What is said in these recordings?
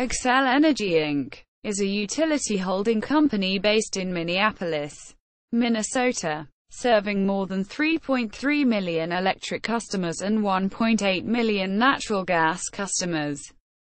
Xcel Energy Inc. is a utility holding company based in Minneapolis, Minnesota, serving more than 3.3 million electric customers and 1.8 million natural gas customers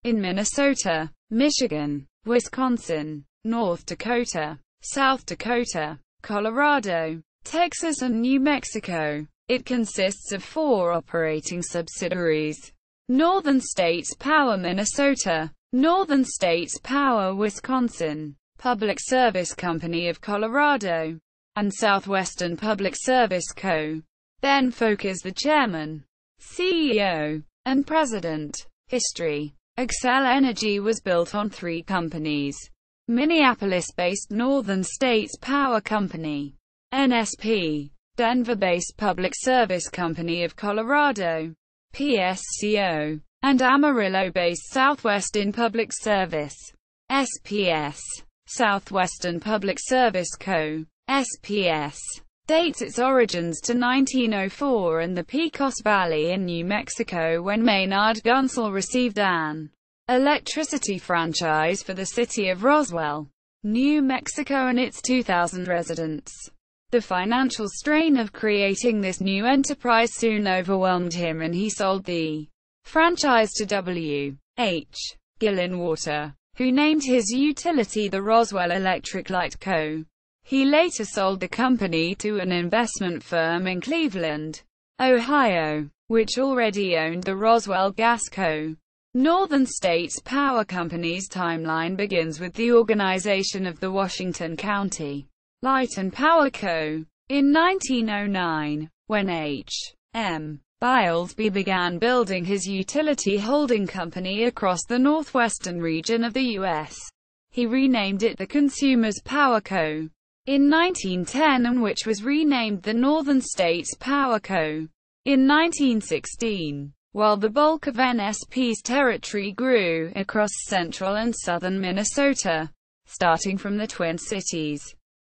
in Minnesota, Michigan, Wisconsin, North Dakota, South Dakota, Colorado, Texas and New Mexico. It consists of 4 operating subsidiaries: Northern States Power Minnesota, Northern States Power Wisconsin, Public Service Company of Colorado, and Southwestern Public Service Co. Ben Fowke is the chairman, CEO, and president. History: Xcel Energy was built on 3 companies: Minneapolis-based Northern States Power Company, NSP, Denver-based Public Service Company of Colorado, PSCO, and Amarillo-based Southwestern Public Service, SPS, Southwestern Public Service Co., SPS, dates its origins to 1904 and the Pecos Valley in New Mexico when Maynard Gunsel received an electricity franchise for the city of Roswell, New Mexico and its 2,000 residents. The financial strain of creating this new enterprise soon overwhelmed him and he sold the franchise to W. H. Gillenwater, who named his utility the Roswell Electric Light Co. He later sold the company to an investment firm in Cleveland, Ohio, which already owned the Roswell Gas Co. Northern States Power Company's timeline begins with the organization of the Washington County Light and Power Co. in 1909, when H. M. Bilesby began building his utility holding company across the northwestern region of the U.S. He renamed it the Consumers Power Co. in 1910 and which was renamed the Northern States Power Co. in 1916. While the bulk of NSP's territory grew across central and southern Minnesota, starting from the Twin Cities,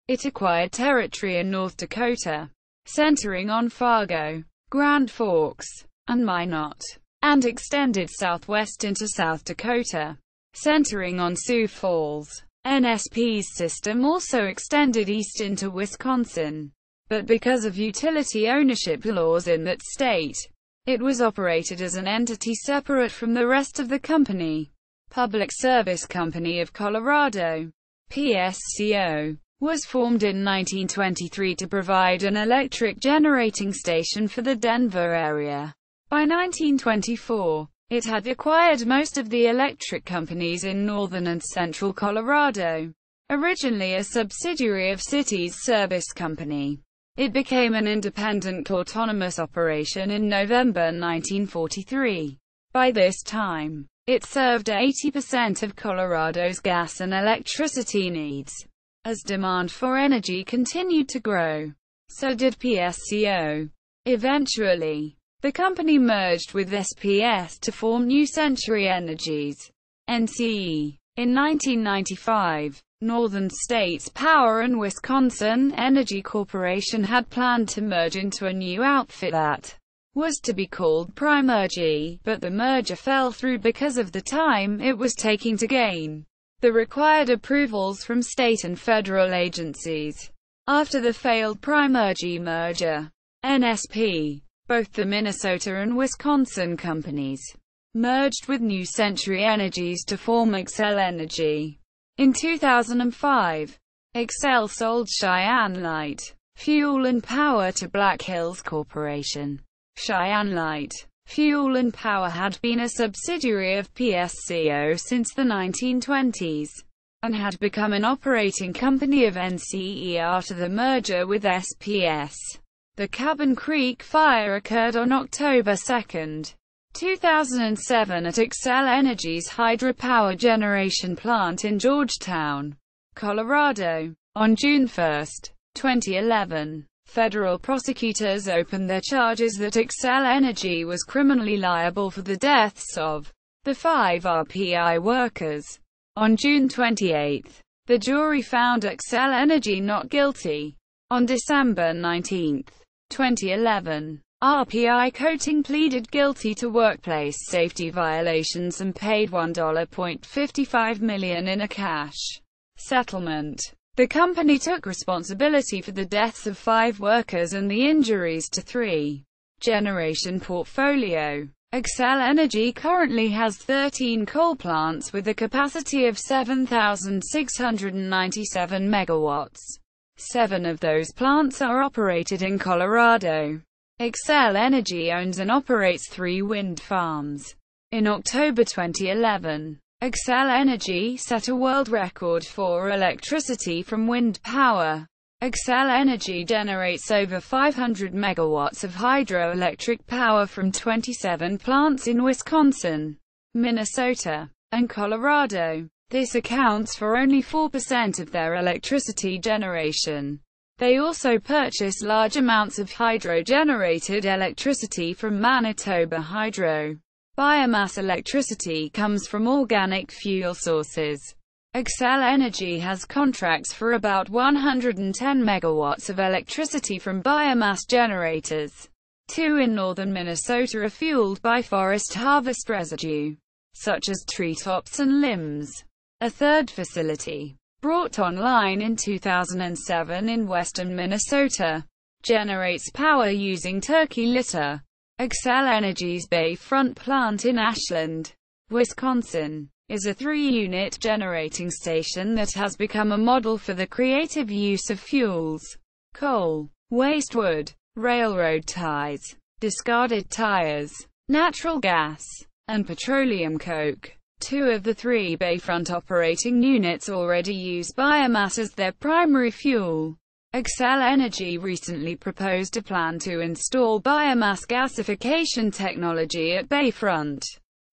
it acquired territory in North Dakota, centering on Fargo, Grand Forks, and Minot, and extended southwest into South Dakota, centering on Sioux Falls. NSP's system also extended east into Wisconsin, but because of utility ownership laws in that state, it was operated as an entity separate from the rest of the company. Public Service Company of Colorado, PSCO, was formed in 1923 to provide an electric generating station for the Denver area. By 1924, it had acquired most of the electric companies in northern and central Colorado. Originally a subsidiary of Cities Service Company, it became an independent autonomous operation in November 1943. By this time, it served 80% of Colorado's gas and electricity needs. As demand for energy continued to grow, so did PSCO. Eventually, the company merged with SPS to form New Century Energies, NCE. In 1995, Northern States Power and Wisconsin Energy Corporation had planned to merge into a new outfit that was to be called Primergy, but the merger fell through because of the time it was taking to gain the required approvals from state and federal agencies. After the failed Primergy merger, NSP, both the Minnesota and Wisconsin companies, merged with New Century Energies to form Xcel Energy. In 2005, Xcel sold Cheyenne Light, Fuel and Power to Black Hills Corporation. Cheyenne Light, Fuel and Power had been a subsidiary of PSCO since the 1920s, and had become an operating company of NCE after the merger with SPS. The Cabin Creek fire occurred on October 2, 2007 at Xcel Energy's hydropower generation plant in Georgetown, Colorado. On June 1, 2011, federal prosecutors opened their charges that Xcel Energy was criminally liable for the deaths of the 5 RPI workers. On June 28, the jury found Xcel Energy not guilty. On December 19, 2011, RPI Coating pleaded guilty to workplace safety violations and paid $1.55 million in a cash settlement. The company took responsibility for the deaths of 5 workers and the injuries to 3. Generation portfolio. Xcel Energy currently has 13 coal plants with a capacity of 7,697 megawatts. 7 of those plants are operated in Colorado. Xcel Energy owns and operates 3 wind farms. In October 2011, Xcel Energy set a world record for electricity from wind power. Xcel Energy generates over 500 megawatts of hydroelectric power from 27 plants in Wisconsin, Minnesota, and Colorado. This accounts for only 4% of their electricity generation. They also purchase large amounts of hydro-generated electricity from Manitoba Hydro. Biomass electricity comes from organic fuel sources. Xcel Energy has contracts for about 110 megawatts of electricity from biomass generators. 2 in northern Minnesota are fueled by forest harvest residue, such as treetops and limbs. A third facility, brought online in 2007 in western Minnesota, generates power using turkey litter. Xcel Energy's Bayfront plant in Ashland, Wisconsin, is a 3-unit generating station that has become a model for the creative use of fuels, coal, waste wood, railroad ties, discarded tires, natural gas, and petroleum coke. 2 of the 3 Bayfront operating units already use biomass as their primary fuel. Xcel Energy recently proposed a plan to install biomass gasification technology at Bayfront.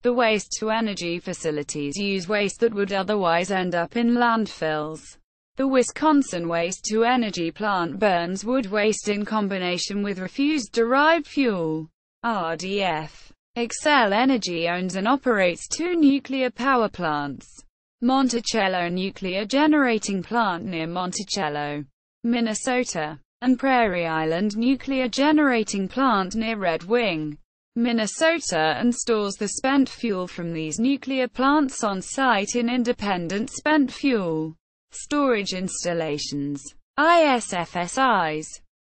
The waste-to-energy facilities use waste that would otherwise end up in landfills. The Wisconsin waste-to-energy plant burns wood waste in combination with refuse-derived fuel, RDF. Xcel Energy owns and operates 2 nuclear power plants. Monticello Nuclear Generating Plant near Monticello, Minnesota, and Prairie Island Nuclear Generating Plant near Red Wing, Minnesota, and stores the spent fuel from these nuclear plants on site in independent spent fuel storage installations, ISFSIs.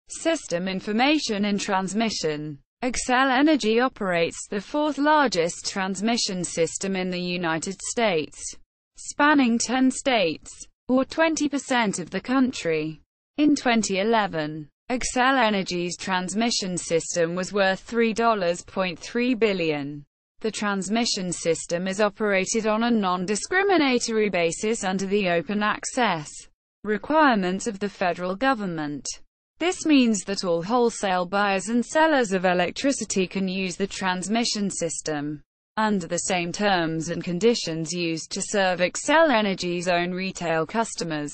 System Information and Transmission. Xcel Energy operates the 4th largest transmission system in the United States, spanning 10 states, or 20% of the country. In 2011, Xcel Energy's transmission system was worth $3.3 billion. The transmission system is operated on a non-discriminatory basis under the open access requirements of the federal government. This means that all wholesale buyers and sellers of electricity can use the transmission system under the same terms and conditions used to serve Xcel Energy's own retail customers.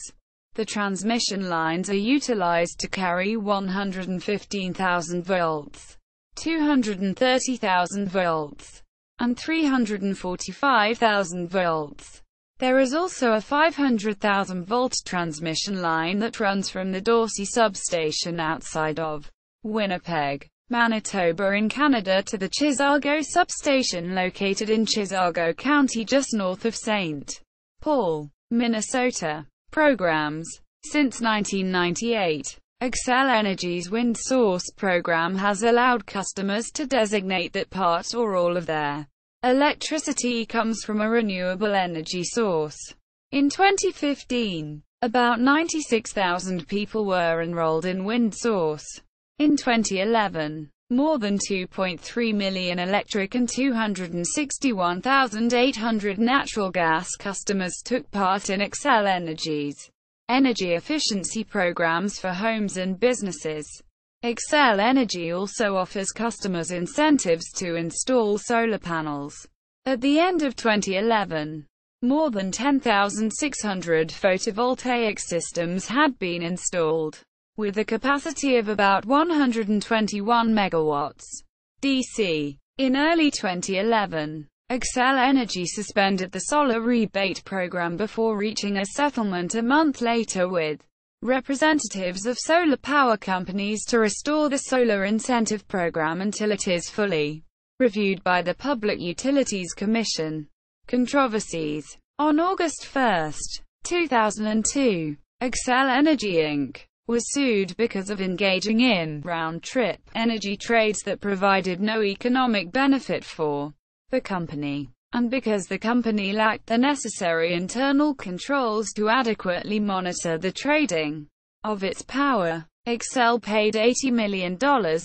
The transmission lines are utilized to carry 115,000 volts, 230,000 volts, and 345,000 volts. There is also a 500,000 volt transmission line that runs from the Dorsey substation outside of Winnipeg, Manitoba in Canada to the Chisago substation located in Chisago County just north of St. Paul, Minnesota. Programs. Since 1998, Xcel Energy's Wind Source program has allowed customers to designate that part or all of their electricity comes from a renewable energy source. In 2015, about 96,000 people were enrolled in Wind Source. In 2011, more than 2.3 million electric and 261,800 natural gas customers took part in Xcel Energy's energy efficiency programs for homes and businesses. Xcel Energy also offers customers incentives to install solar panels. At the end of 2011, more than 10,600 photovoltaic systems had been installed, with a capacity of about 121 megawatts DC. In early 2011, Xcel Energy suspended the solar rebate program before reaching a settlement a month later with representatives of solar power companies to restore the solar incentive program until it is fully reviewed by the Public Utilities Commission. Controversies. On August 1, 2002, Xcel Energy Inc. was sued because of engaging in round-trip energy trades that provided no economic benefit for the company, and because the company lacked the necessary internal controls to adequately monitor the trading of its power. Xcel paid $80 million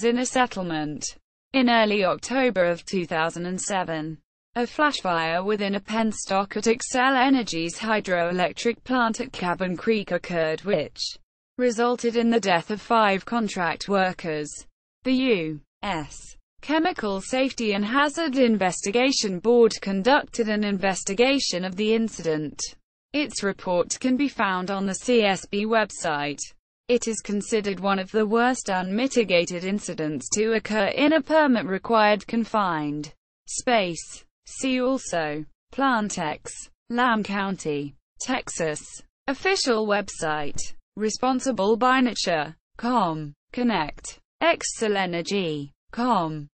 in a settlement. In early October of 2007, a flash fire within a penstock at Xcel Energy's hydroelectric plant at Cabin Creek occurred, which resulted in the death of 5 contract workers. The U.S. Chemical Safety and Hazard Investigation Board conducted an investigation of the incident. Its report can be found on the CSB website. It is considered one of the worst unmitigated incidents to occur in a permit-required confined space. See also Plant X, Lamb County, Texas. Official website. Responsible by Nature.com. Connect. Xcel Energy.com.